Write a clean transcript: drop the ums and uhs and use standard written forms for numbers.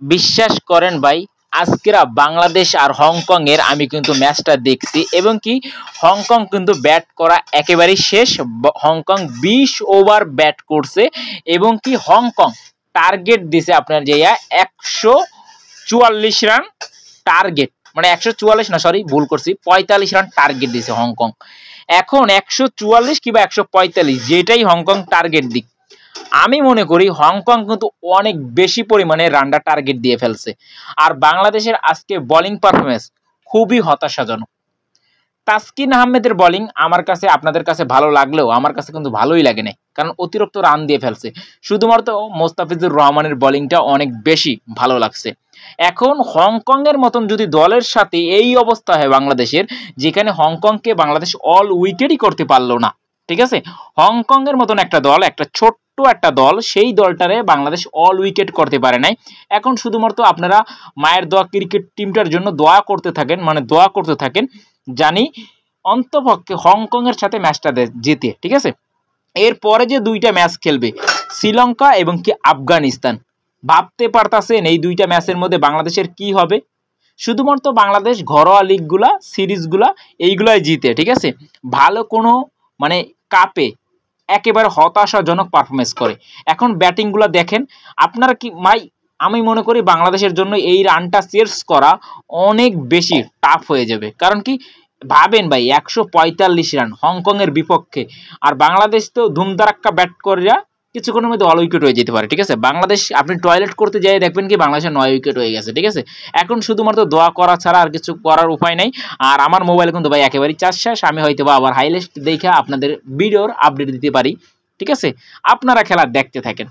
বিশ্বাস করেন ভাই, আজকেরা বাংলাদেশ আর হংকং এর আমি কিন্তু ম্যাচটা দেখছি এবং কি হংকং কিন্তু ব্যাট করা একেবারেই শেষ। হংকং 20 ওভার ব্যাট করছে এবং কি হংকং টার্গেট দিছে আপনার যে 144 রান টার্গেট, মানে 144 না, সরি ভুল করছি, 45 রান টার্গেট দিছে হংকং। এখন 144 কিংবা 145 যেটাই হংকং টার্গেট দিক, আমি মনে করি হংকং কিন্তু অনেক বেশি পরিমাণে রানটা টার্গেট দিয়ে ফেলছে। আর বাংলাদেশের আজকে বোলিং পারফরমেন্স খুবই হতাশাজনক। তাসকিন আহমেদের বোলিং আমার কাছে, আপনাদের কাছে ভালো লাগলেও আমার কাছে কিন্তু ভালোই লাগে নাই, কারণ অতিরিক্ত রান দিয়ে ফেলছে। শুধুমাত্র মোস্তাফিজুর রহমানের বোলিংটা অনেক বেশি ভালো লাগছে। এখন হংকং এর মতন যদি দলের সাথে এই অবস্থা হয় বাংলাদেশের, যেখানে হংকংকে বাংলাদেশ অল উইকেটই করতে পারলো না, ঠিক আছে, হংকং এর মতন একটা দল, একটা ছোট্ট একটা দল, সেই দলটারে বাংলাদেশ অল উইকেট করতে পারে নাই। এখন শুধুমাত্র আপনারা মায়ের দোয়া ক্রিকেট টিমটার জন্য দোয়া করতে থাকেন, মানে দোয়া করতে থাকেন জানি অন্তপক্ষে হংকং এর সাথে ম্যাচটা জিতে, ঠিক আছে। এরপরে যে দুইটা ম্যাচ খেলবে শ্রীলঙ্কা এবং কি আফগানিস্তান, ভাবতে পারতাছেন এই দুইটা ম্যাচের মধ্যে বাংলাদেশের কি হবে? শুধুমাত্র বাংলাদেশ ঘরোয়া লিগগুলা সিরিজগুলা এইগুলাই জিতে, ঠিক আছে, ভালো কোনো মানে কাপে একেবারে হতাশাজনক পারফরমেন্স করে। এখন ব্যাটিংগুলো দেখেন আপনারা কি ভাই, আমি মনে করি বাংলাদেশের জন্য এই রানটা চেস করা অনেক বেশি টাফ হয়ে যাবে। কারণ কি ভাবেন ভাই, 145 রান হংকং এর বিপক্ষে, আর বাংলাদেশ তো ধুমধারাক্কা ব্যাট করিয়া কিছুক্ষণের মধ্যে অল উইকেট হয়ে যেতে পারে, ঠিক আছে। বাংলাদেশ, আপনি টয়লেট করতে যাই দেখবেন কি বাংলাদেশের 9 উইকেট হয়ে গেছে, ঠিক আছে। এখন শুধুমাত্র দোয়া করা ছাড়া আর কিছু করার উপায় নাই। আর আমার মোবাইলে কিন্তু ভাই একেবারেই চার্জ শেষ, আমি হয়তো বা আবার হাইলাইট দেখে আপনাদের ভিডিওর আপডেট দিতে পারি, ঠিক আছে। আপনারা খেলা দেখতে থাকেন।